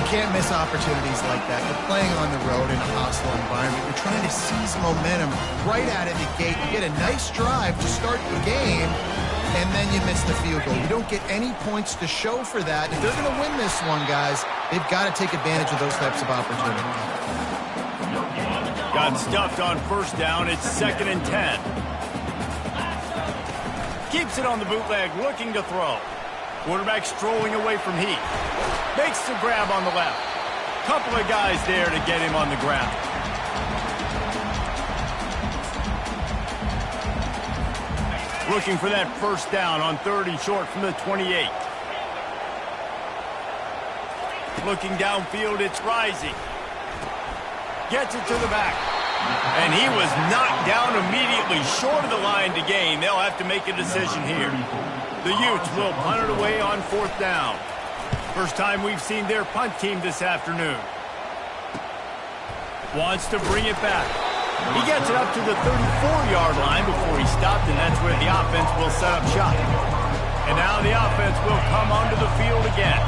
can't miss opportunities like that. You're playing on the road in a hostile environment. You're trying to seize momentum right out of the gate. You get a nice drive to start the game, and then you miss the field goal. You don't get any points to show for that. If they're going to win this one, guys, they've got to take advantage of those types of opportunities. Got stuffed on first down. It's 2nd and 10. Keeps it on the bootleg, looking to throw. Quarterback strolling away from heat. Makes the grab on the left. Couple of guys there to get him on the ground. Looking for that first down on 3rd and short from the 28. Looking downfield, it's Rising. Gets it to the back. And he was knocked down immediately short of the line to gain. They'll have to make a decision here. The Utes will punt it away on 4th down. First time we've seen their punt team this afternoon. Wants to bring it back. He gets it up to the 34-yard line before he stopped, and that's where the offense will set up shop. And now the offense will come onto the field again.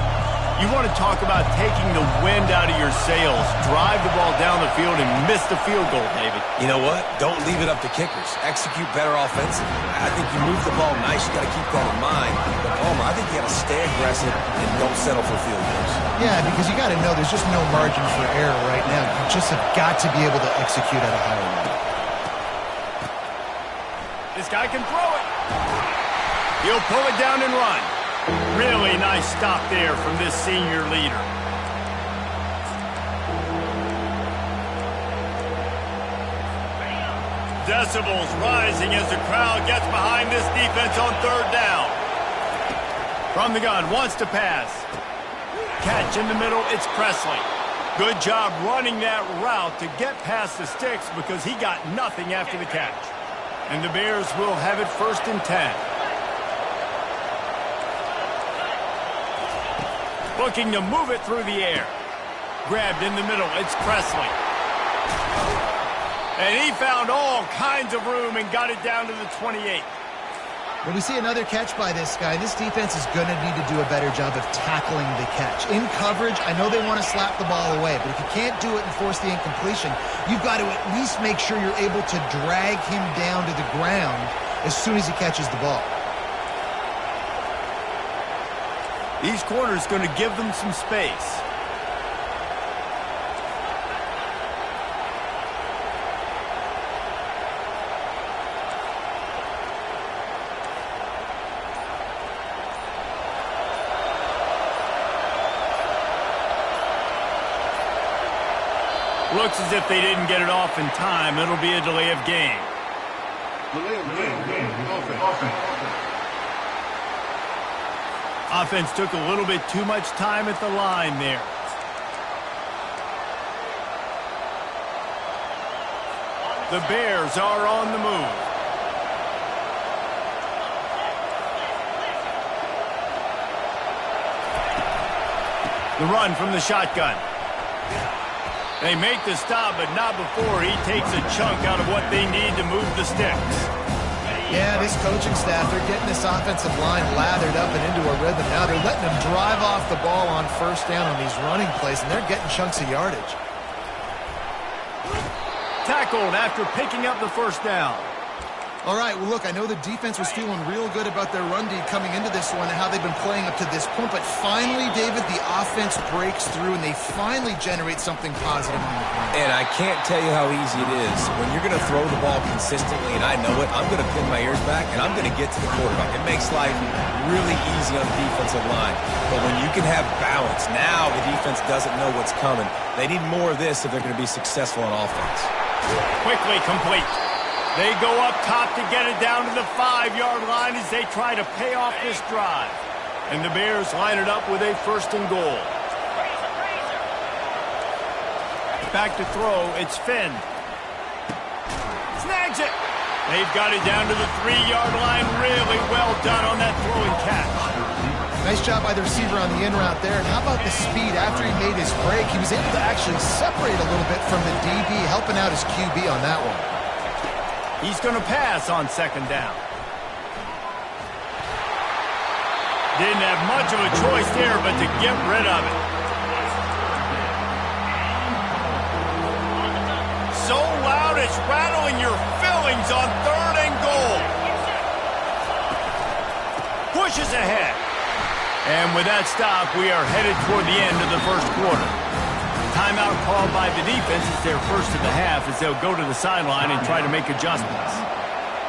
You want to talk about taking the wind out of your sails. Drive the ball down the field and miss the field goal, David. You know what? Don't leave it up to kickers. Execute better offensively. I think you move the ball nice. You got to keep that in mind. But, Palmer, I think you got to stay aggressive and don't settle for field goals. Yeah, because you got to know there's just no margin for error right now. You just have got to be able to execute at a higher level. This guy can throw it. He'll pull it down and run. Really nice stop there from this senior leader. Decibels rising as the crowd gets behind this defense on 3rd down. From the gun, wants to pass. Catch in the middle, it's Presley. Good job running that route to get past the sticks because he got nothing after the catch. And the Bears will have it 1st and 10. Looking to move it through the air. Grabbed in the middle, it's Presley. And he found all kinds of room and got it down to the 28. When we see another catch by this guy, this defense is going to need to do a better job of tackling the catch. In coverage, I know they want to slap the ball away, but if you can't do it and force the incompletion, you've got to at least make sure you're able to drag him down to the ground as soon as he catches the ball. These corners going to give them some space. Looks as if they didn't get it off in time. It'll be a delay of game. Offense took a little bit too much time at the line there. The Bears are on the move. The run from the shotgun. They make the stop, but not before he takes a chunk out of what they need to move the sticks. Yeah, this coaching staff, they're getting this offensive line lathered up and into a rhythm now. They're letting them drive off the ball on 1st down on these running plays, and they're getting chunks of yardage. Tackled after picking up the 1st down. All right, well, look, I know the defense was feeling real good about their run D coming into this one and how they've been playing up to this point, but finally, David, the offense breaks through and they finally generate something positive on the ground. And I can't tell you how easy it is. When you're going to throw the ball consistently, and I know it, I'm going to pin my ears back and I'm going to get to the quarterback. It makes life really easy on the defensive line. But when you can have balance, now the defense doesn't know what's coming. They need more of this if they're going to be successful on offense. Quickly complete. They go up top to get it down to the 5-yard line as they try to pay off this drive. And the Bears line it up with a 1st and goal. Back to throw, it's Finn. Snags it. They've got it down to the 3-yard line. Really well done on that throw and catch. Nice job by the receiver on the in route there. And how about the speed after he made his break? He was able to actually separate a little bit from the DB, helping out his QB on that one. He's going to pass on 2nd down. Didn't have much of a choice there but to get rid of it. rattling your fillings on 3rd and goal. Pushes ahead. And with that stop, we are headed toward the end of the first quarter. Timeout called by the defense. It's their first of the half as they'll go to the sideline and try to make adjustments.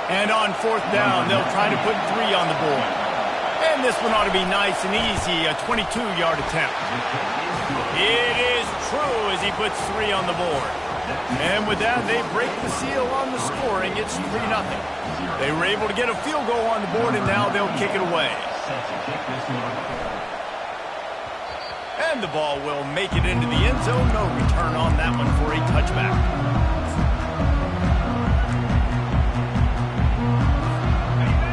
And on 4th down, they'll try to put 3 on the board. And this one ought to be nice and easy, a 22-yard attempt. It is true as he puts 3 on the board. And with that, they break the seal on the scoring. It's 3-0. They were able to get a field goal on the board, and now they'll kick it away. And the ball will make it into the end zone. No return on that one for a touchback.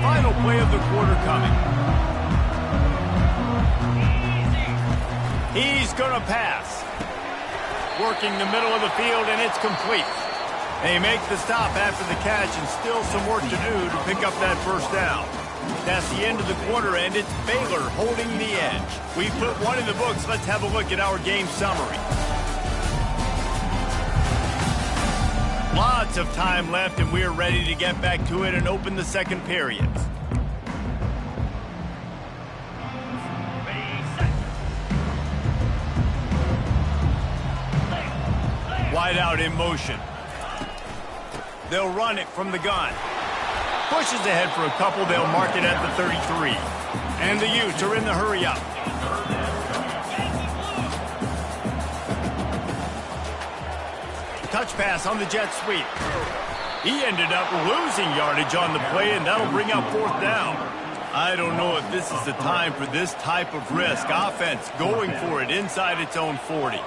Final play of the quarter coming. He's going to pass. Working the middle of the field, and it's complete. They make the stop after the catch, and still some work to do to pick up that first down. That's the end of the quarter, and it's Baylor holding the edge. We put 1 in the books. Let's have a look at our game summary. Lots of time left, and we're ready to get back to it and open the second period. Wide out in motion. They'll run it from the gun. Pushes ahead for a couple. They'll mark it at the 33. And the Utes are in the hurry-up. Touch pass on the jet sweep. He ended up losing yardage on the play, and that'll bring up 4th down. I don't know if this is the time for this type of risk. Offense going for it inside its own 40.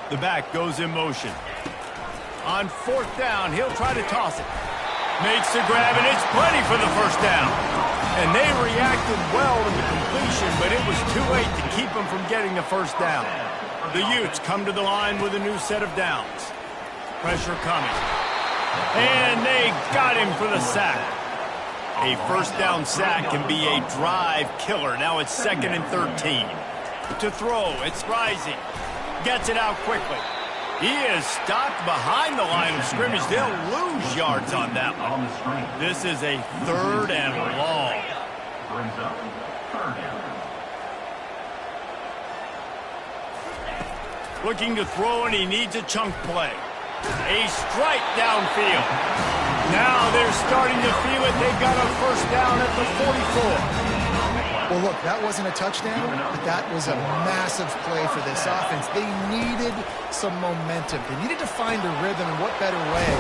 The back goes in motion. On 4th down, he'll try to toss it. Makes the grab, and it's plenty for the first down. And they reacted well to the completion, but it was too late to keep them from getting the first down. The Utes come to the line with a new set of downs. Pressure coming. And they got him for the sack. A first down sack can be a drive killer. Now it's 2nd and 13. To throw, it's rising. Gets it out quickly. He is stopped behind the line of scrimmage. They'll lose yards on that one. This is a 3rd and long. Looking to throw, and he needs a chunk play. A strike downfield. Now they're starting to feel it. They got a first down at the 44. Well, look, that wasn't a touchdown, but that was a massive play for this offense. They needed some momentum. They needed to find a rhythm, and what better way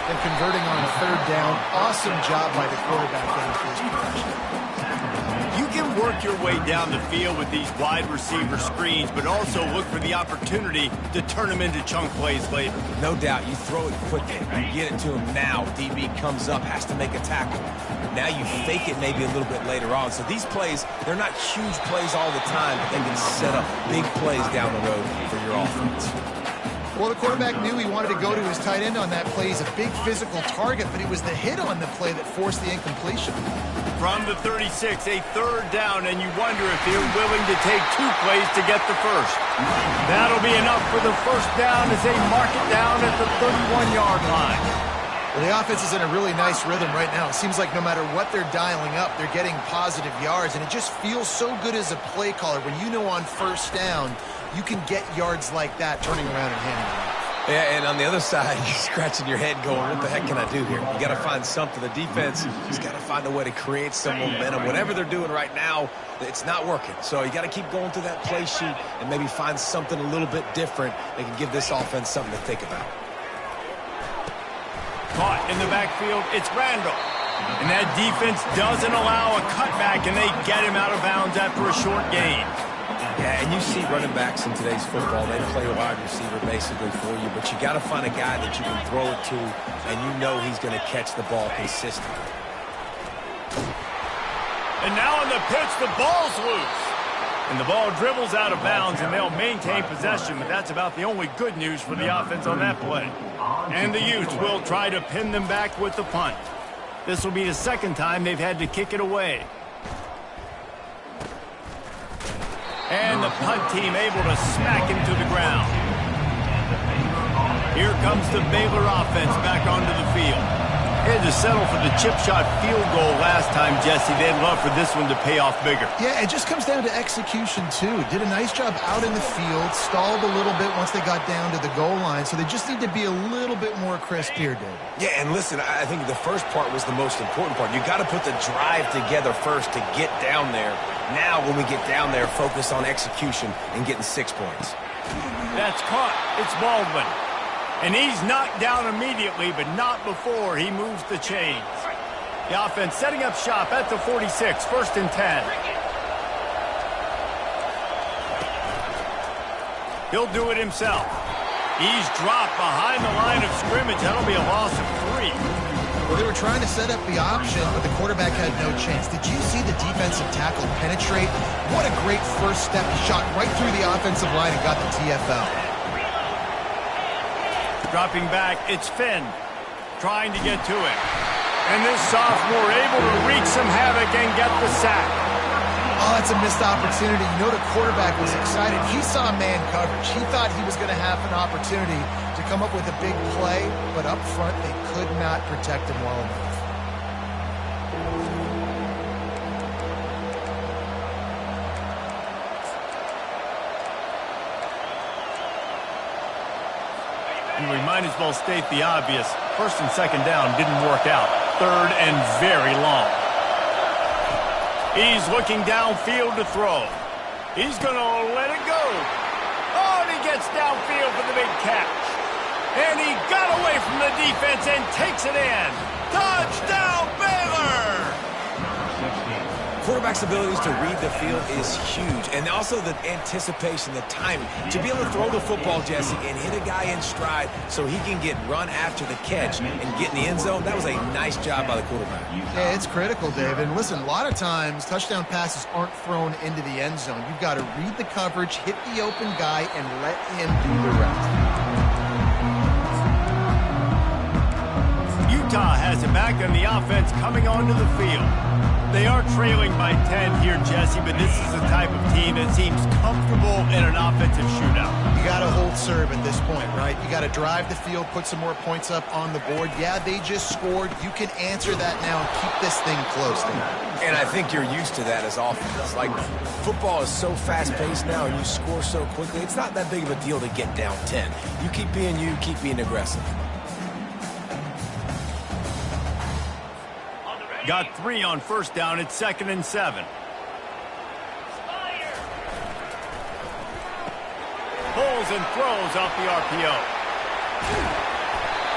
than converting on a 3rd down. Awesome job by the quarterback getting to his production. You can work your way down the field with these wide receiver screens, but also look for the opportunity to turn them into chunk plays later. No doubt, you throw it quickly. You get it to him now. DB comes up, has to make a tackle. Now you fake it maybe a little bit later on. So these plays, they're not huge plays all the time, but they can set up big plays down the road for your offense. Well, the quarterback knew he wanted to go to his tight end on that play. He's a big physical target, but it was the hit on the play that forced the incompletion. From the 36, a 3rd down, and you wonder if they're willing to take 2 plays to get the first. That'll be enough for the first down as they mark it down at the 31-yard line. Well, the offense is in a really nice rhythm right now. It seems like no matter what they're dialing up, they're getting positive yards, and it just feels so good as a play caller when you know on first down you can get yards like that turning around and handing it off. Yeah, and on the other side, you're scratching your head going, what the heck can I do here? You got to find something. The defense has got to find a way to create some momentum. Whatever they're doing right now, it's not working. So you got to keep going through that play sheet and maybe find something a little bit different that can give this offense something to think about. Caught in the backfield, it's Randall. And that defense doesn't allow a cutback, and they get him out of bounds after a short gain. Yeah, and you see running backs in today's football, they play wide receiver basically for you, but you got to find a guy that you can throw it to, and you know he's going to catch the ball consistently. And now on the pitch, the ball's loose. And the ball dribbles out of bounds, and they'll maintain possession, but that's about the only good news for the offense on that play. And the Utes will try to pin them back with the punt. This will be the 2nd time they've had to kick it away. And the punt team able to smack him to the ground. Here comes the Baylor offense back onto the field. They had to settle for the chip shot field goal last time, Jesse. They'd love for this one to pay off bigger. Yeah, it just comes down to execution, too. Did a nice job out in the field, stalled a little bit once they got down to the goal line, so they just need to be a little bit more crisp here, David. Yeah, and listen, I think the first part was the most important part. You got to put the drive together first to get down there. Now, when we get down there, focus on execution and getting 6 points. That's caught. It's Baldwin. And he's knocked down immediately, but not before he moves the chains. The offense setting up shop at the 46, 1st and 10. He'll do it himself. He's dropped behind the line of scrimmage. That'll be a loss of 3. Well, they were trying to set up the option, but the quarterback had no chance. Did you see the defensive tackle penetrate? What a great first step. He shot right through the offensive line and got the TFL. Dropping back, it's Finn trying to get to it. And this sophomore able to wreak some havoc and get the sack. Oh, that's a missed opportunity. You know the quarterback was excited. He saw man coverage. He thought he was going to have an opportunity to come up with a big play, but up front they could not protect him well enough. And we might as well state the obvious. 1st and 2nd down didn't work out. 3rd and very long. He's looking downfield to throw. He's going to let it go. Oh, and he gets downfield for the big catch. And he got away from the defense and takes it in. Touchdown, Baylor! Quarterback's abilities to read the field is huge, and also the anticipation, the timing. To be able to throw the football, Jesse, and hit a guy in stride so he can get run after the catch and get in the end zone, that was a nice job by the quarterback. Yeah, it's critical, David. And listen, a lot of times touchdown passes aren't thrown into the end zone. You've got to read the coverage, hit the open guy, and let him do the rest. Utah has it back on the offense coming onto the field. They are trailing by 10 here, Jesse, but this is the type of team that seems comfortable in an offensive shootout. You got to hold serve at this point, right? You got to drive the field, put some more points up on the board. Yeah, they just scored. You can answer that now and keep this thing close. And I think you're used to that as offense. Like, football is so fast-paced now and you score so quickly, it's not that big of a deal to get down 10. You keep being aggressive. Got 3 on 1st down. It's 2nd and 7. Pulls and throws off the RPO.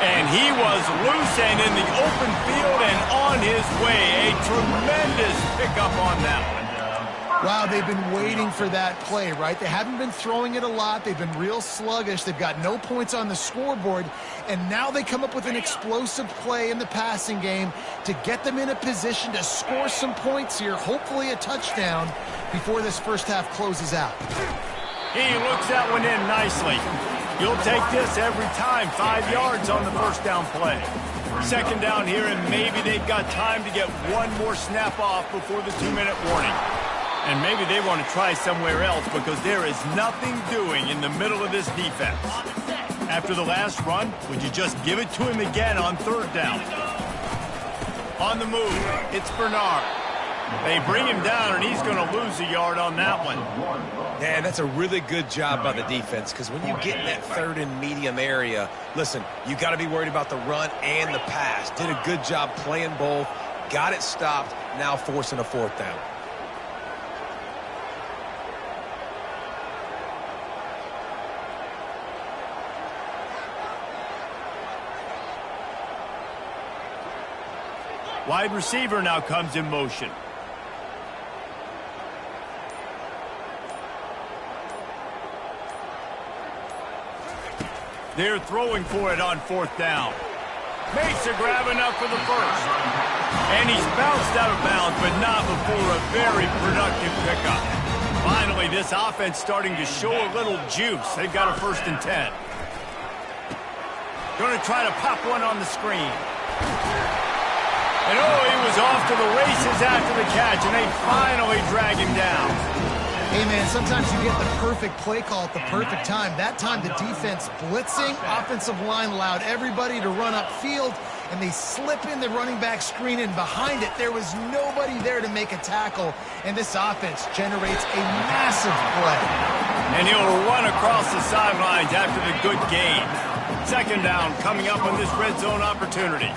And he was loose and in the open field and on his way. A tremendous pickup on that one. Wow, they've been waiting for that play, right? They haven't been throwing it a lot. They've been real sluggish. They've got no points on the scoreboard. And now they come up with an explosive play in the passing game to get them in a position to score some points here, hopefully a touchdown, before this first half closes out. He looks that one in nicely. You'll take this every time. 5 yards on the 1st down play. 2nd down here, and maybe they've got time to get one more snap off before the 2-minute warning. And maybe they want to try somewhere else because there is nothing doing in the middle of this defense. After the last run, would you just give it to him again on 3rd down? On the move, it's Bernard. They bring him down, and he's going to lose a yard on that one. Man, that's a really good job by the defense because when you get in that 3rd and medium area, listen, you got to be worried about the run and the pass. Did a good job playing both, got it stopped, now forcing a 4th down. Wide receiver now comes in motion. They're throwing for it on 4th down. Makes a grab enough for the 1st. And he's bounced out of bounds, but not before a very productive pickup. Finally, this offense starting to show a little juice. They've got a 1st and 10. Going to try to pop one on the screen. And oh, he was off to the races after the catch, and they finally drag him down. Hey, man, sometimes you get the perfect play call at the perfect time. That time, the defense blitzing, offensive line allowed everybody to run upfield, and they slip in the running back screen, and behind it, there was nobody there to make a tackle, and this offense generates a massive play. And he'll run across the sidelines after the good gain. Second down coming up on this red zone opportunity.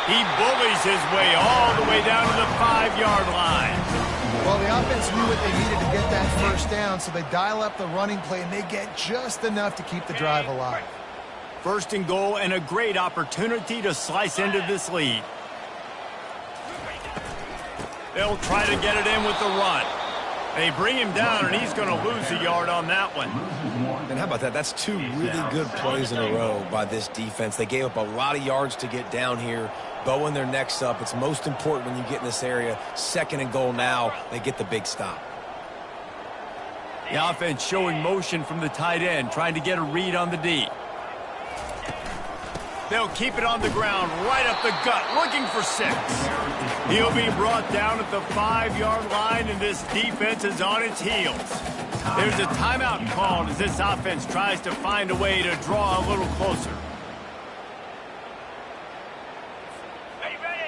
He bullies his way all the way down to the 5-yard line. Well, the offense knew what they needed to get that first down, so they dial up the running play, and they get just enough to keep the drive alive. First and goal, and a great opportunity to slice into this lead. They'll try to get it in with the run. They bring him down, and he's going to lose a yard on that one. And how about that? That's two really good plays in a row by this defense. They gave up a lot of yards to get down here, bowing their necks up. It's most important when you get in this area. Second and goal now, they get the big stop. The offense showing motion from the tight end, trying to get a read on the D. They'll keep it on the ground, right up the gut, looking for 6. He'll be brought down at the 5-yard line, and this defense is on its heels. There's a timeout called as this offense tries to find a way to draw a little closer.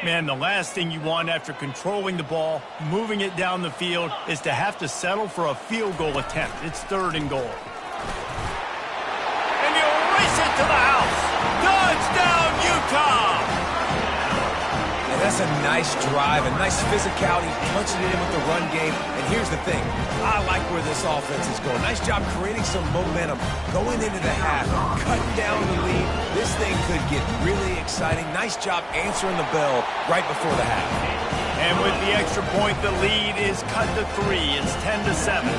Man, the last thing you want after controlling the ball, moving it down the field, is to have to settle for a field goal attempt. It's third and goal. And he'll race it to the house. Touchdown, Utah! And that's a nice drive, a nice physicality, punching it in with the run game. And here's the thing. I like where this offense is going. Nice job creating some momentum, going into the half, cutting down the lead. This thing could get really exciting. Nice job answering the bell right before the half. And with the extra point, the lead is cut to 3. It's 10-7.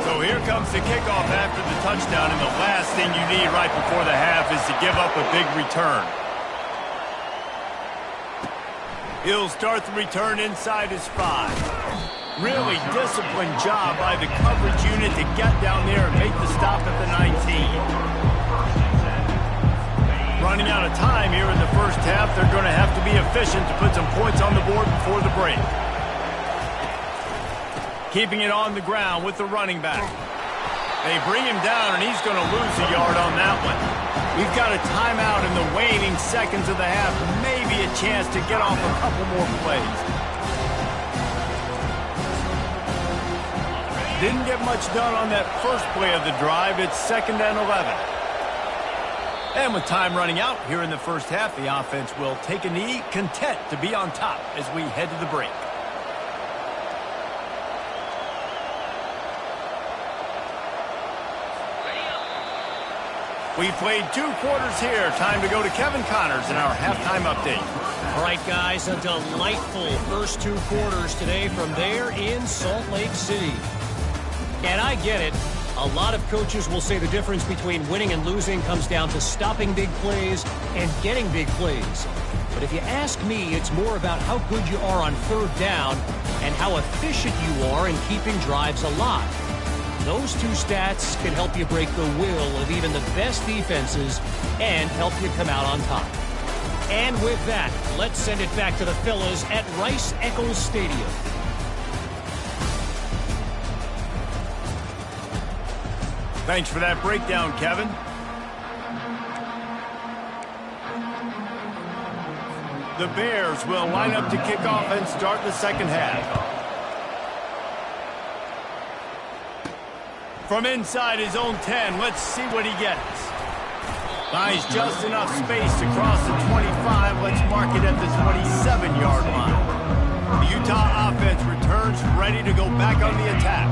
So here comes the kickoff after the touchdown, and the last thing you need right before the half is to give up a big return. He'll start the return inside his 5. Really disciplined job by the coverage unit to get down there and make the stop at the 19. Running out of time here in the first half, they're going to have to be efficient to put some points on the board before the break. Keeping it on the ground with the running back. They bring him down, and he's going to lose a yard on that one. We've got a timeout in the waning seconds of the half. Maybe a chance to get off a couple more plays. Didn't get much done on that first play of the drive. It's 2nd and 11. And with time running out here in the first half, the offense will take a knee, content to be on top as we head to the break. We played 2 quarters here. Time to go to Kevin Connors in our halftime update. All right, guys, a delightful first 2 quarters today from there in Salt Lake City. And I get it. A lot of coaches will say the difference between winning and losing comes down to stopping big plays and getting big plays. But if you ask me, it's more about how good you are on 3rd down and how efficient you are in keeping drives alive. Those 2 stats can help you break the will of even the best defenses and help you come out on top. And with that, let's send it back to the fellas at Rice-Eccles Stadium. Thanks for that breakdown, Kevin. The Bears will line up to kick off and start the second half. From inside his own 10, let's see what he gets. Finds just enough space to cross the 25. Let's mark it at the 27-yard line. The Utah offense returns ready to go back on the attack.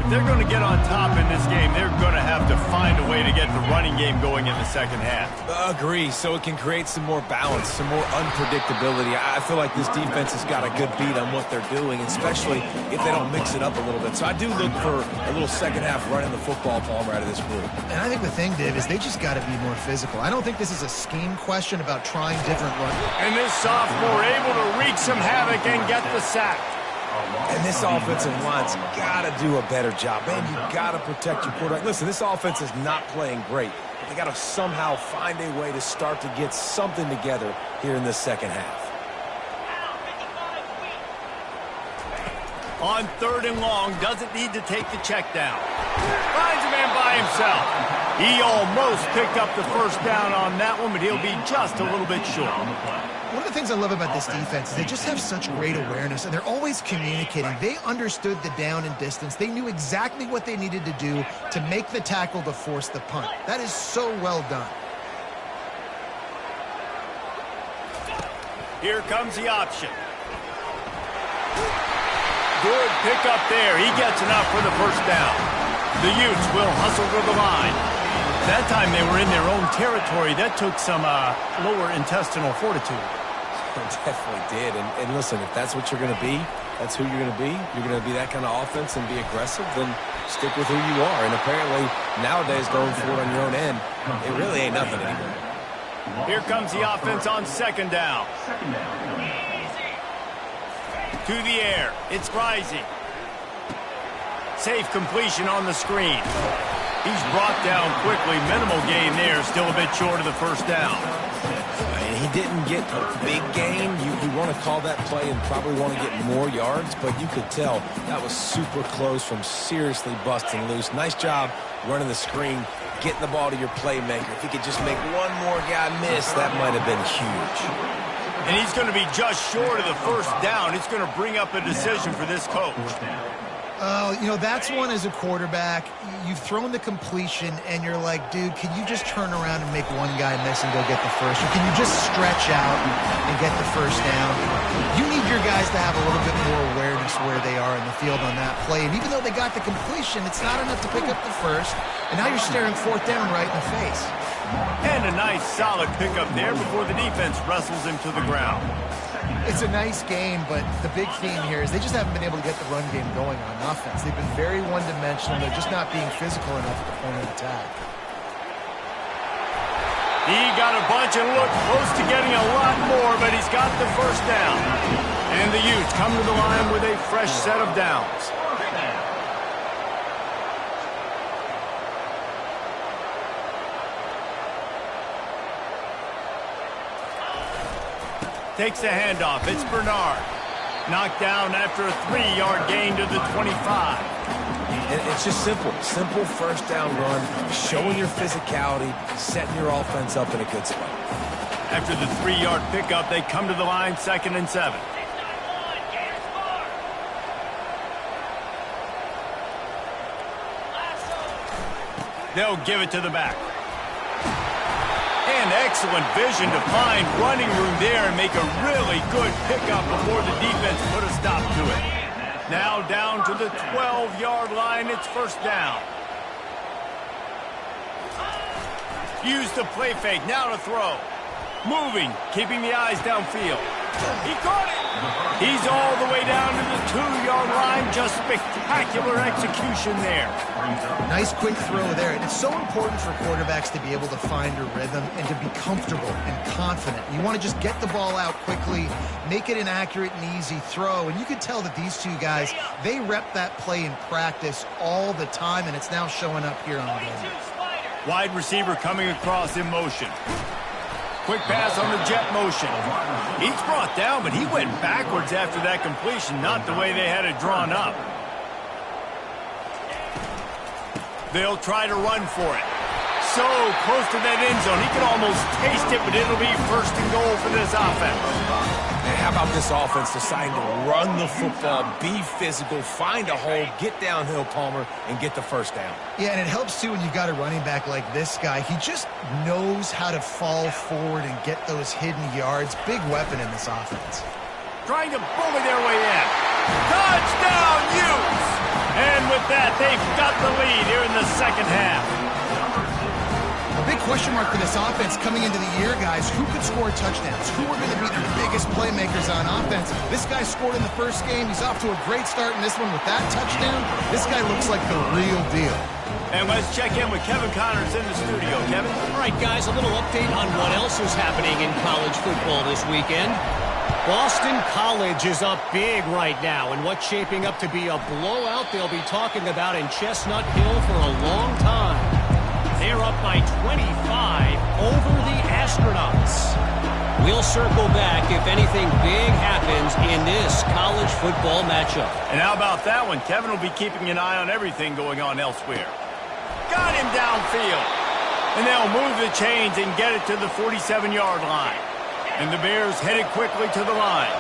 If they're going to get on top in this game, they're going to have to find a way to get the running game going in the second half. Agree, so it can create some more balance, some more unpredictability. I feel like this defense has got a good beat on what they're doing, especially if they don't mix it up a little bit. So I do look for a little second half running the football Palmer out of this group. And I think the thing, Dave, is they just got to be more physical. I don't think this is a scheme question about trying different runs. And this sophomore able to wreak some havoc and get the sack. And this offensive line's got to do a better job. Man, you got to protect your quarterback. Listen, this offense is not playing great. They got to somehow find a way to start to get something together here in the second half. On 3rd and long, doesn't need to take the check down. Finds a man by himself. He almost picked up the first down on that one, but he'll be just a little bit short. One of the things I love about this defense is they just have such great awareness, and they're always communicating. They understood the down and distance. They knew exactly what they needed to do to make the tackle to force the punt. That is so well done. Here comes the option. Good pickup there. He gets enough for the first down. The Utes will hustle to the line. That time they were in their own territory. That took some lower intestinal fortitude. It definitely did. And listen, if that's what you're going to be, that's who you're going to be. You're going to be that kind of offense and be aggressive, then stick with who you are. And apparently, nowadays, going for it on your own end, it really ain't nothing anymore. Here comes the offense on 2nd down. To the air. It's Rising. Safe completion on the screen. He's brought down quickly. Minimal gain there. Still a bit short of the first down. He didn't get a big gain. You want to call that play and probably want to get more yards, but you could tell that was super close from seriously busting loose. Nice job running the screen, getting the ball to your playmaker. If he could just make one more guy miss, that might have been huge. And he's going to be just short of the first down. It's going to bring up a decision for this coach. You know, that's one as a quarterback. You've thrown the completion, and you're like, dude, can you just turn around and make one guy miss and go get the first? Or can you just stretch out and get the first down? You need your guys to have a little bit more awareness where they are in the field on that play. And even though they got the completion, it's not enough to pick up the first. And now you're staring 4th down right in the face. And a nice, solid pickup there before the defense wrestles him to the ground. It's a nice game, but the big theme here is they just haven't been able to get the run game going on offense. They've been very one-dimensional. They're just not being physical enough at the point of attack. He got a bunch and looked close to getting a lot more, but he's got the first down. And the Utes come to the line with a fresh set of downs. Takes the handoff. It's Bernard. Knocked down after a 3-yard gain to the 25. And it's just simple. Simple first down run, showing your physicality, setting your offense up in a good spot. After the 3-yard pickup, they come to the line 2nd and 7. They'll give it to the back. And excellent vision to find running room there and make a really good pickup before the defense put a stop to it. Now down to the 12-yard line. It's first down. Use the play fake. Now to throw. Moving, keeping the eyes downfield. He caught it. He's all the way down to the 2-yard line. Just spectacular execution there. Nice quick throw there. And it's so important for quarterbacks to be able to find a rhythm and to be comfortable and confident. You want to just get the ball out quickly, make it an accurate and easy throw. And you can tell that these two guys, they rep that play in practice all the time, and it's now showing up here on the game. Wide receiver coming across in motion. Quick pass on the jet motion. He's brought down, but he went backwards after that completion, not the way they had it drawn up. They'll try to run for it. So close to that end zone. He can almost taste it, but it'll be 1st and goal for this offense. And how about this offense deciding to run the football, be physical, find a hole, get downhill, Palmer, and get the first down? Yeah, and it helps, too, when you've got a running back like this guy. He just knows how to fall forward and get those hidden yards. Big weapon in this offense. Trying to bully their way in. Touchdown, Utes! And with that, they've got the lead here in the second half. A big question mark for this offense coming into the year, guys. Who could score touchdowns? Who are going to be their biggest playmakers on offense? This guy scored in the first game. He's off to a great start in this one with that touchdown. This guy looks like the real deal. And let's check in with Kevin Connors in the studio. Kevin? All right, guys, a little update on what else is happening in college football this weekend. Boston College is up big right now, and what's shaping up to be a blowout they'll be talking about in Chestnut Hill for a long time. They're up by 25 over the Astronauts. We'll circle back if anything big happens in this college football matchup. And how about that one? Kevin will be keeping an eye on everything going on elsewhere. Got him downfield. And they'll move the chains and get it to the 47-yard line. And the Bears headed quickly to the line.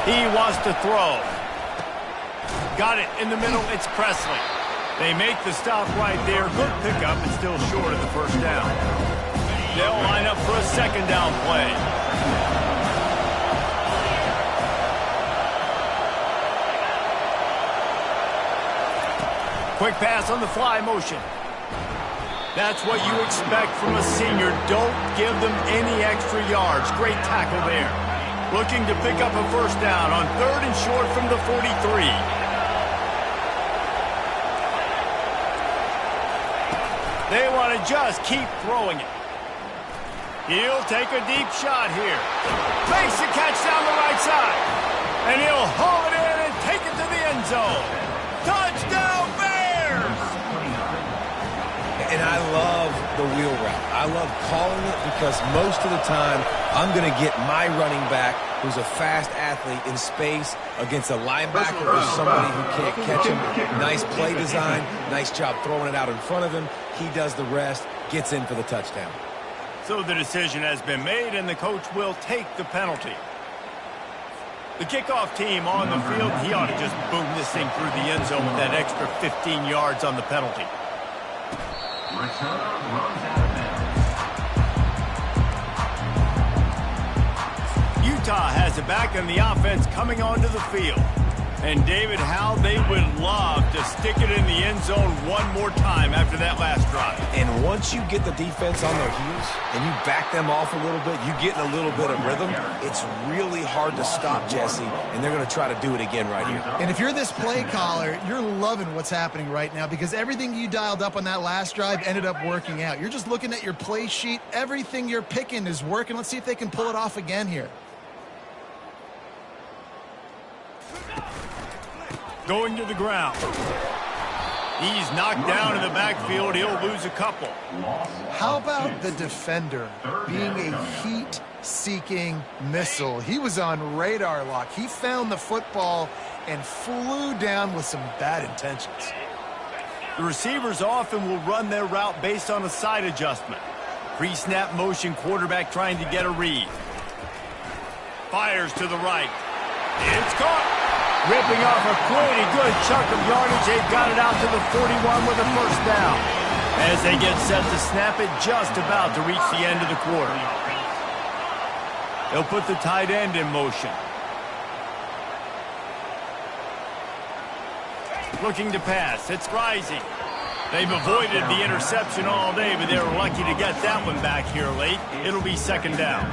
He wants to throw. Got it in the middle. It's Presley. They make the stop right there. Good pickup, but still short of the first down. They'll line up for a second down play. Quick pass on the fly motion. That's what you expect from a senior. Don't give them any extra yards. Great tackle there. Looking to pick up a first down on 3rd and short from the 43. They want to just keep throwing it. He'll take a deep shot here. Makes the catch down the right side. And he'll haul it in and take it to the end zone. Touchdown, Bears! And I love the wheel route. I love calling it because most of the time I'm going to get my running back, who's a fast athlete, in space against a linebacker or somebody who can't catch him. Nice play design, nice job throwing it out in front of him. He does the rest, gets in for the touchdown. So the decision has been made, and the coach will take the penalty. The kickoff team on the field, he ought to just boom this thing through the end zone with that extra 15 yards on the penalty. Utah has it back, and the offense coming onto the field. And David, how they would love to stick it in the end zone one more time after that last drive. And once you get the defense on their heels and you back them off a little bit, you get in a little bit of rhythm, it's really hard to stop, Jesse, and they're going to try to do it again right here. And if you're this play caller, you're loving what's happening right now because everything you dialed up on that last drive ended up working out. You're just looking at your play sheet. Everything you're picking is working. Let's see if they can pull it off again here. Going to the ground. He's knocked down in the backfield. He'll lose a couple. How about the defender being a heat-seeking missile? He was on radar lock. He found the football and flew down with some bad intentions. The receivers often will run their route based on a side adjustment. Pre-snap motion, quarterback trying to get a read. Fires to the right. It's caught. Ripping off a pretty good chunk of yardage. They've got it out to the 41 with a first down. As they get set to snap it, just about to reach the end of the quarter. They'll put the tight end in motion. Looking to pass. It's Rising. They've avoided the interception all day, but they were lucky to get that one back here late. It'll be second down.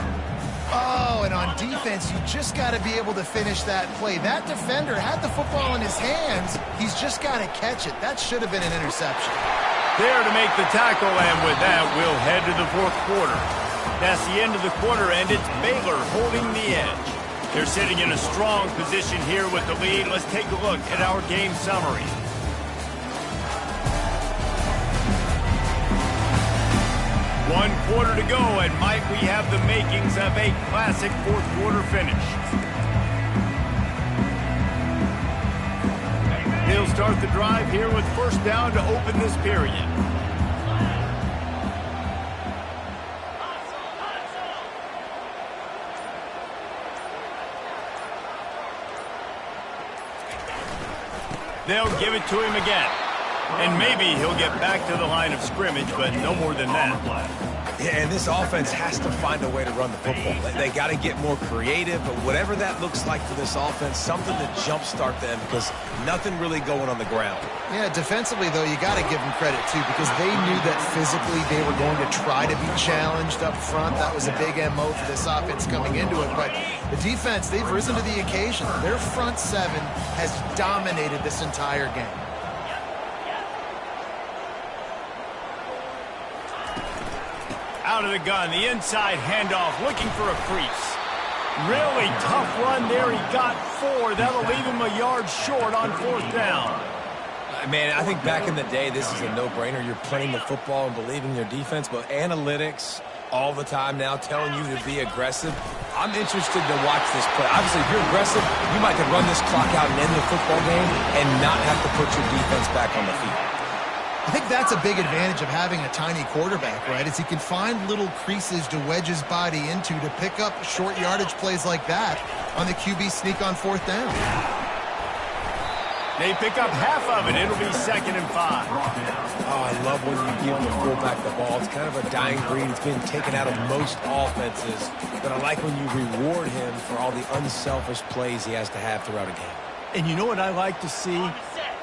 Oh, and on defense, you just got to be able to finish that play. That defender had the football in his hands. He's just got to catch it. That should have been an interception. There to make the tackle, and with that, we'll head to the fourth quarter. That's the end of the quarter, and it's Baylor holding the edge. They're sitting in a strong position here with the lead. Let's take a look at our game summary. One quarter to go, and might we have the makings of a classic fourth quarter finish. He'll start the drive here with first down to open this period. They'll give it to him again. And maybe he'll get back to the line of scrimmage, but no more than that. Yeah, and this offense has to find a way to run the football. They got to get more creative, but whatever that looks like for this offense, something to jumpstart them because nothing really going on the ground. Yeah, defensively, though, you got to give them credit, too, because they knew that physically they were going to try to be challenged up front. That was a big MO for this offense coming into it. But the defense, they've risen to the occasion. Their front seven has dominated this entire game. Out of the gun, the inside handoff, looking for a crease. Really tough run there. He got 4. That'll leave him a yard short on 4th down. Man, I think back in the day, this is a no-brainer. You're playing the football and believing in your defense, but analytics all the time now telling you to be aggressive. I'm interested to watch this play. Obviously, if you're aggressive, you might could run this clock out and end the football game and not have to put your defense back on the field. I think that's a big advantage of having a tiny quarterback, right? Is he can find little creases to wedge his body into to pick up short yardage plays like that on the QB sneak on 4th down. They pick up half of it. It'll be 2nd and 5. Oh, I love when you give the fullback the ball. It's kind of a dying breed. It's been taken out of most offenses. But I like when you reward him for all the unselfish plays he has to have throughout a game. And you know what I like to see?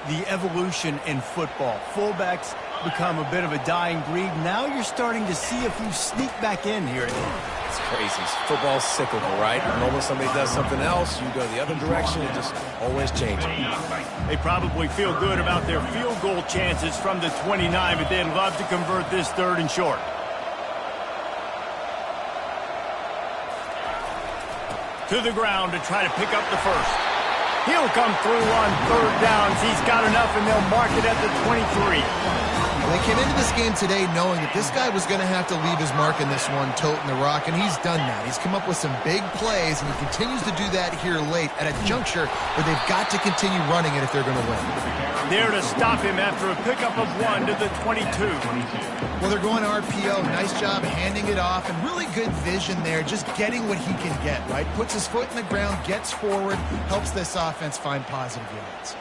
The evolution in football. Fullbacks become a bit of a dying breed. Now you're starting to see a few sneak back in here and there. It's crazy. Football's cyclical, right? The moment somebody does something else, you go the other direction. It just always changes. They probably feel good about their field goal chances from the 29, but they'd love to convert this 3rd and short. To the ground to try to pick up the 1st. He'll come through on 3rd downs. He's got enough, and they'll mark it at the 23. They came into this game today knowing that this guy was going to have to leave his mark in this one, toting the rock, and he's done that. He's come up with some big plays, and he continues to do that here late at a juncture where they've got to continue running it if they're going to win. There to stop him after a pickup of 1 to the 22. Well, they're going RPO. Nice job handing it off, and really good vision there, just getting what he can get, right? Puts his foot in the ground, gets forward, helps this offense find positive yards.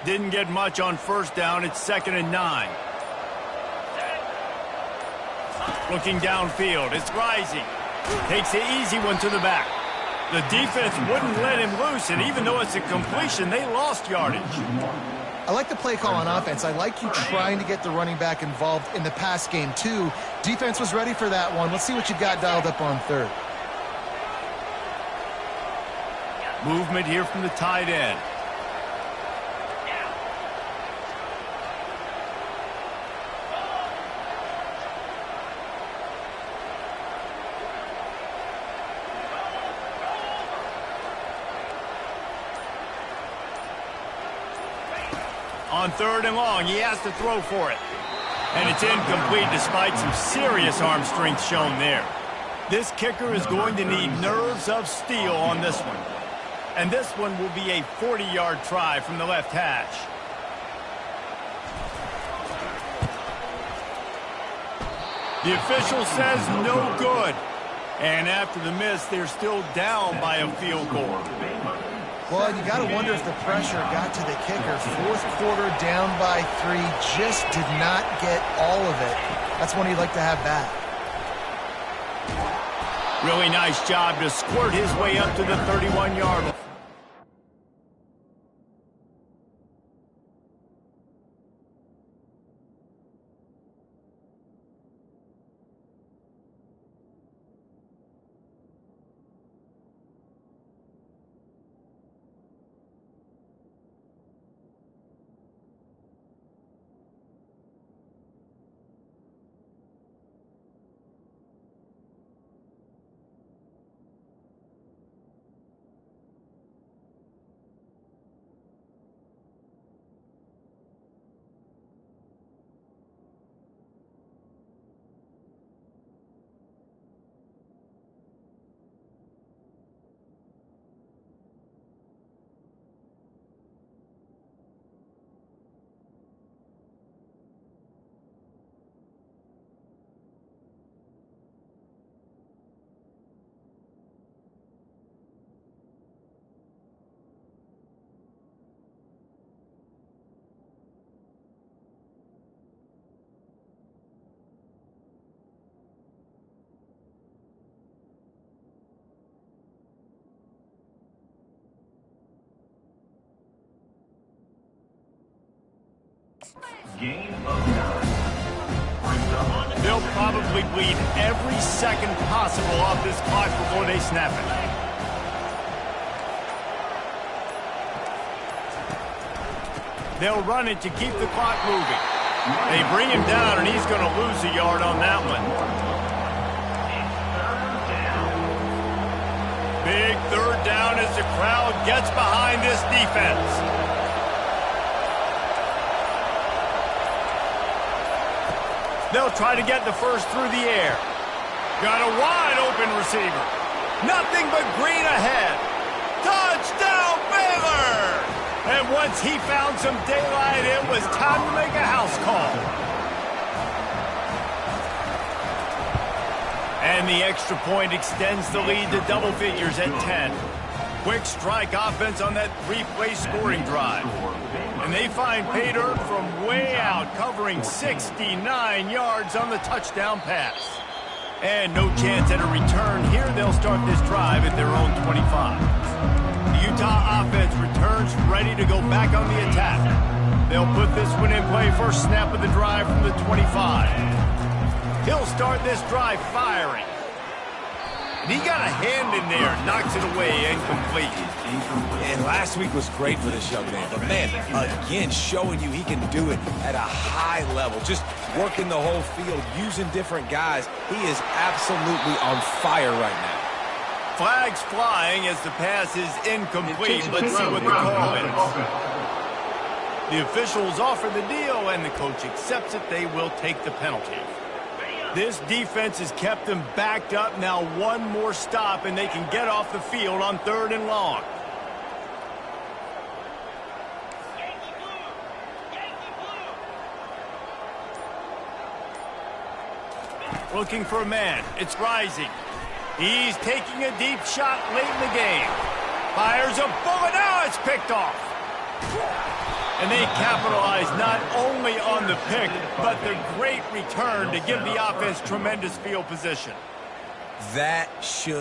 Didn't get much on 1st down. It's 2nd and 9. Looking downfield. It's rising. Takes the easy one to the back. The defense wouldn't let him loose, and even though it's a completion, they lost yardage. I like the play call on offense. I like you trying to get the running back involved in the pass game, too. Defense was ready for that one. Let's see what you got dialed up on 3rd. Movement here from the tight end. On 3rd and long, he has to throw for it. And it's incomplete despite some serious arm strength shown there. This kicker is going to need nerves of steel on this one. And this one will be a 40-yard try from the left hash. The official says no good. And after the miss, they're still down by a field goal. Well, you got to wonder if the pressure got to the kicker. 4th quarter, down by 3, just did not get all of it. That's one he'd like to have back. Really nice job to squirt his way up to the 31-yard line. They'll probably bleed every second possible off this clock before they snap it. They'll run it to keep the clock moving. They bring him down, and he's going to lose a yard on that one. Big third down as the crowd gets behind this defense. They'll try to get the first through the air. Got a wide open receiver. Nothing but green ahead. Touchdown, Baylor! And once he found some daylight, it was time to make a house call. And the extra point extends the lead to double figures at 10. Quick strike offense on that three-play scoring drive. And they find pay dirt from way out, covering 69 yards on the touchdown pass. And no chance at a return here. They'll start this drive at their own 25. The Utah offense returns ready to go back on the attack. They'll put this one in play first snap of the drive from the 25. He'll start this drive firing. And he got a hand in there, knocks it away, incomplete. And last week was great for this young man. But, man, again, showing you he can do it at a high level. Just working the whole field, using different guys. He is absolutely on fire right now. Flags flying as the pass is incomplete. Let's see what the call is. The officials offer the deal, and the coach accepts it. They will take the penalty. This defense has kept them backed up. Now one more stop, and they can get off the field on 3rd and long. Looking for a man. It's Rising. He's taking a deep shot late in the game. Fires a bullet. Now it's picked off. And they capitalize not only on the pick, but the great return to give the offense tremendous field position. That should